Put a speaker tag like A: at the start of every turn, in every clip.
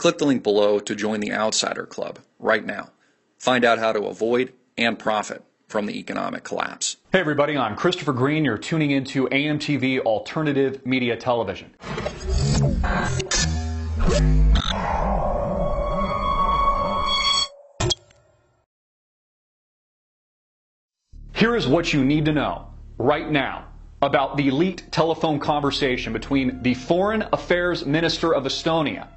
A: click the link below to join the Outsider Club right now. Find out how to avoid and profit from the economic collapse.
B: Hey everybody, I'm Christopher Green. You're tuning into AMTV Alternative Media Television. Here is what you need to know right now about the leaked telephone conversation between the Foreign Affairs Minister of Estonia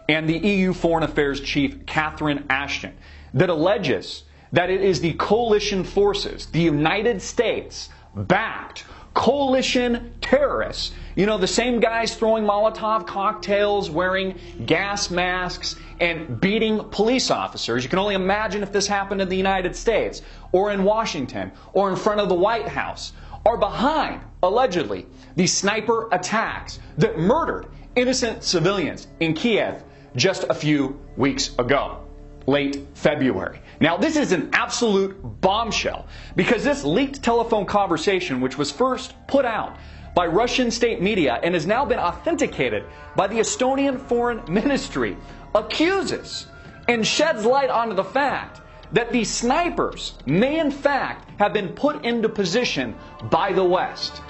B: and the EU Foreign Affairs Chief Catherine Ashton that alleges that it is the coalition forces, the United States backed coalition terrorists, you know, the same guys throwing Molotov cocktails, wearing gas masks, and beating police officers. You can only imagine if this happened in the United States, or in Washington, or in front of the White House, are behind, allegedly, the sniper attacks that murdered innocent civilians in Kiev just a few weeks ago, late February. Now, this is an absolute bombshell because this leaked telephone conversation, which was first put out by Russian state media and has now been authenticated by the Estonian Foreign Ministry, accuses and sheds light onto the fact that these snipers may in fact have been put into position by the West.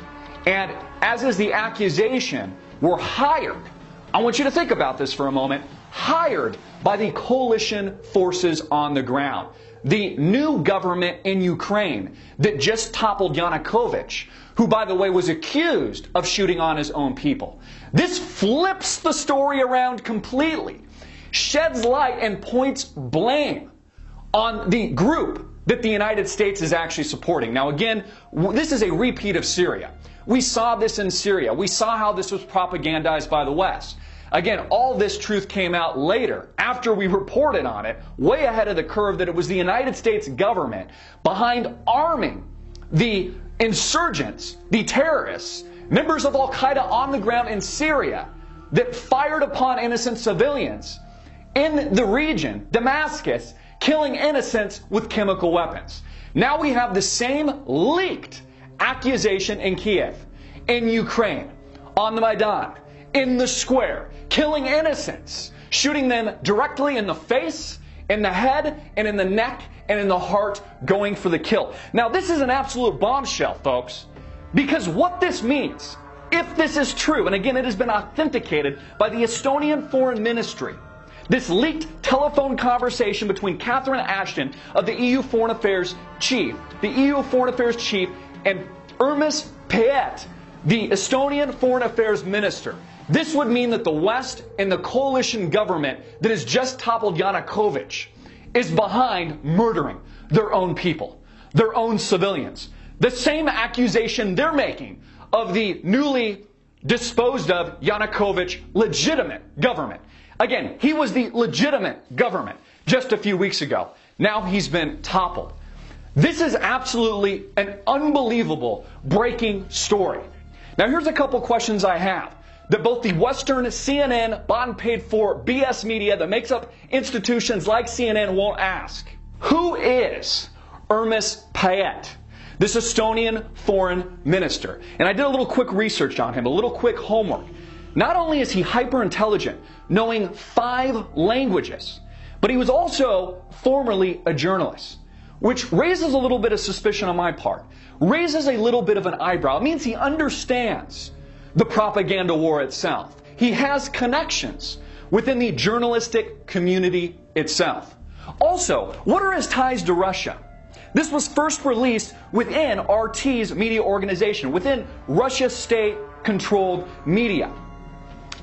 B: And as is the accusation, were hired, I want you to think about this for a moment, hired by the coalition forces on the ground. The new government in Ukraine that just toppled Yanukovych, who, by the way, was accused of shooting on his own people. This flips the story around completely, sheds light and points blame on the group that the United States is actually supporting. Now again, this is a repeat of Syria. We saw this in Syria. We saw how this was propagandized by the West. Again, all this truth came out later, after we reported on it, way ahead of the curve, that it was the United States government behind arming the insurgents, the terrorists, members of Al-Qaeda on the ground in Syria that fired upon innocent civilians in the region, Damascus, killing innocents with chemical weapons. Now we have the same leaked accusation in Kiev, in Ukraine, on the Maidan, in the square, killing innocents, shooting them directly in the face, in the head, and in the neck, and in the heart, going for the kill. Now this is an absolute bombshell, folks, because what this means, if this is true, and again it has been authenticated by the Estonian Foreign Ministry, this leaked telephone conversation between Catherine Ashton of the EU Foreign Affairs Chief, and Urmas Paet, the Estonian Foreign Affairs Minister. This would mean that the West and the coalition government that has just toppled Yanukovych is behind murdering their own people, their own civilians. The same accusation they're making of the newly disposed of Yanukovych legitimate government. Again, he was the legitimate government just a few weeks ago. Now he's been toppled. This is absolutely an unbelievable breaking story. Now here's a couple questions I have that both the Western CNN, bought and paid for BS media that makes up institutions like CNN won't ask. Who is Urmas Paet, this Estonian foreign minister? And I did a little quick research on him, a little quick homework. Not only is he hyper intelligent, knowing 5 languages, but he was also formerly a journalist, which raises a little bit of suspicion on my part, raises a little bit of an eyebrow. It means he understands the propaganda war itself. He has connections within the journalistic community itself. Also, what are his ties to Russia? This was first released within RT's media organization, within Russia state-controlled media.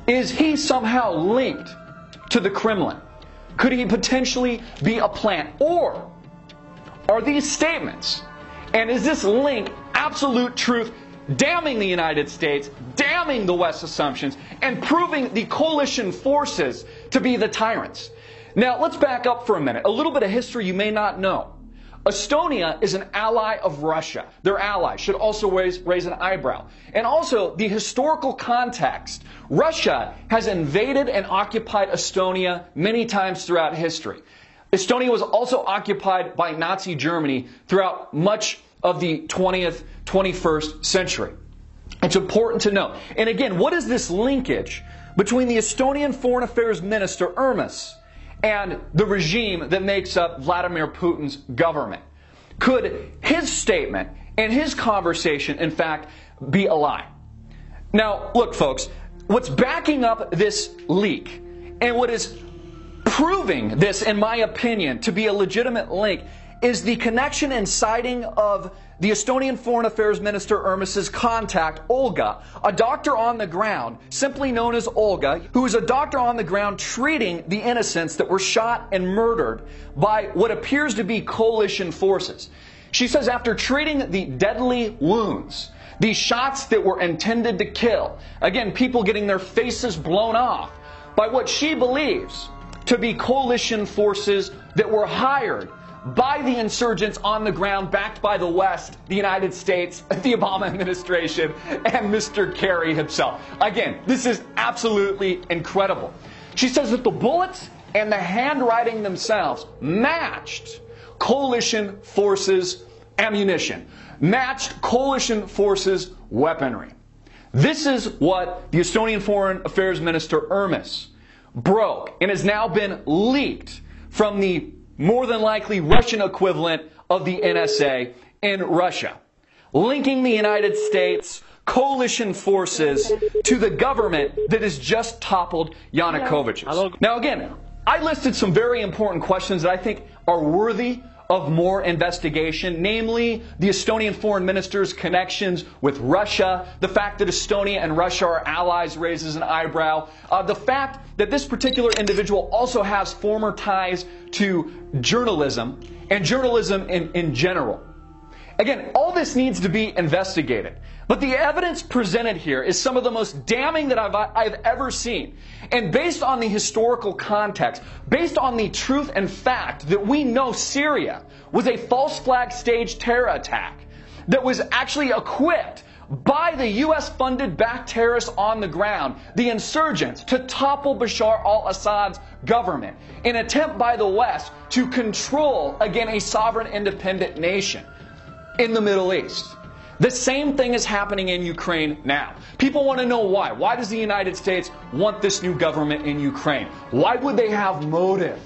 B: Is he somehow linked to the Kremlin? Could he potentially be a plant? Or are these statements, and is this link absolute truth, damning the United States, damning the West's assumptions, and proving the coalition forces to be the tyrants? Now, let's back up for a minute. A little bit of history you may not know. Estonia is an ally of Russia. Their allies should also raise an eyebrow. And also, the historical context. Russia has invaded and occupied Estonia many times throughout history. Estonia was also occupied by Nazi Germany throughout much of the 20th, 21st century. It's important to know. And again, what is this linkage between the Estonian Foreign Affairs Minister Urmas and the regime that makes up Vladimir Putin's government? Could his statement and his conversation, in fact, be a lie? Now, look, folks, what's backing up this leak and what is proving this, in my opinion, to be a legitimate link is the connection and citing of the Estonian Foreign Affairs Minister Urmas's contact, Olga, a doctor on the ground, simply known as Olga, who is a doctor on the ground treating the innocents that were shot and murdered by what appears to be coalition forces. She says after treating the deadly wounds, these shots that were intended to kill, again, people getting their faces blown off by what she believes to be coalition forces that were hired by the insurgents on the ground, backed by the West, the United States, the Obama administration, and Mr. Kerry himself. Again, this is absolutely incredible. She says that the bullets and the handwriting themselves matched coalition forces' ammunition, matched coalition forces' weaponry. This is what the Estonian Foreign Affairs Minister Urmas broke and has now been leaked from the more than likely Russian equivalent of the NSA in Russia, linking the United States coalition forces to the government that has just toppled Yanukovych's. Now again, I listed some very important questions that I think are worthy of more investigation, namely the Estonian foreign minister's connections with Russia, the fact that Estonia and Russia are allies raises an eyebrow, the fact that this particular individual also has former ties to journalism and journalism in general. Again, all this needs to be investigated. But the evidence presented here is some of the most damning that I've ever seen. And based on the historical context, based on the truth and fact that we know Syria was a false flag staged terror attack that was actually equipped by the U.S.-funded backed terrorists on the ground, the insurgents, to topple Bashar al-Assad's government, an attempt by the West to control, again, a sovereign independent nation in the Middle East. The same thing is happening in Ukraine now. People want to know why. Why does the United States want this new government in Ukraine? Why would they have motive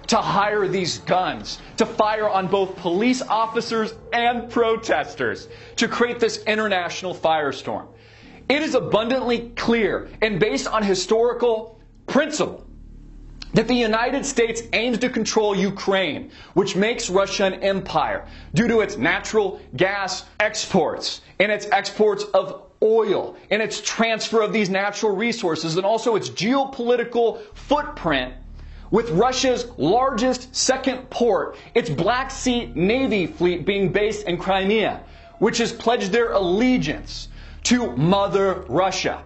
B: to hire these guns, to fire on both police officers and protesters, to create this international firestorm? It is abundantly clear and based on historical principle that the United States aims to control Ukraine, which makes Russia an empire due to its natural gas exports and its exports of oil and its transfer of these natural resources and also its geopolitical footprint with Russia's largest second port, its Black Sea Navy fleet being based in Crimea, which has pledged their allegiance to Mother Russia.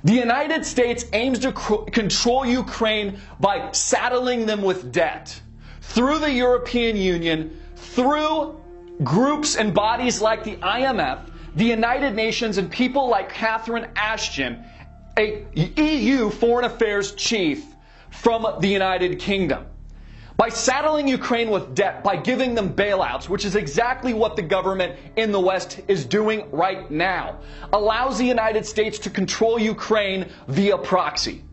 B: The United States aims to control Ukraine by saddling them with debt through the European Union, through groups and bodies like the IMF, the United Nations, and people like Catherine Ashton, a EU foreign affairs chief from the United Kingdom. By saddling Ukraine with debt, by giving them bailouts, which is exactly what the government in the West is doing right now, allows the United States to control Ukraine via proxy,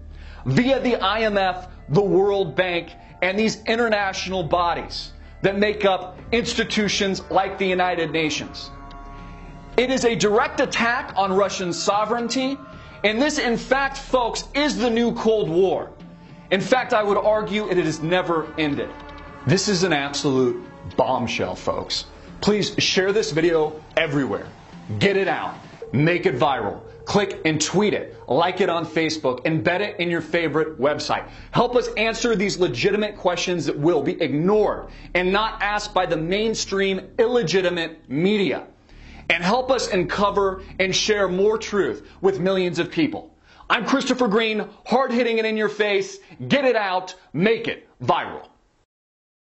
B: via the IMF, the World Bank, and these international bodies that make up institutions like the United Nations. It is a direct attack on Russian sovereignty, and this, in fact, folks, is the new Cold War. In fact, I would argue it has never ended. This is an absolute bombshell, folks. Please share this video everywhere. Get it out. Make it viral. Click and tweet it. Like it on Facebook. Embed it in your favorite website. Help us answer these legitimate questions that will be ignored and not asked by the mainstream illegitimate media. And help us uncover and share more truth with millions of people. I'm Christopher Green, hard-hitting it in your face. Get it out. Make it viral.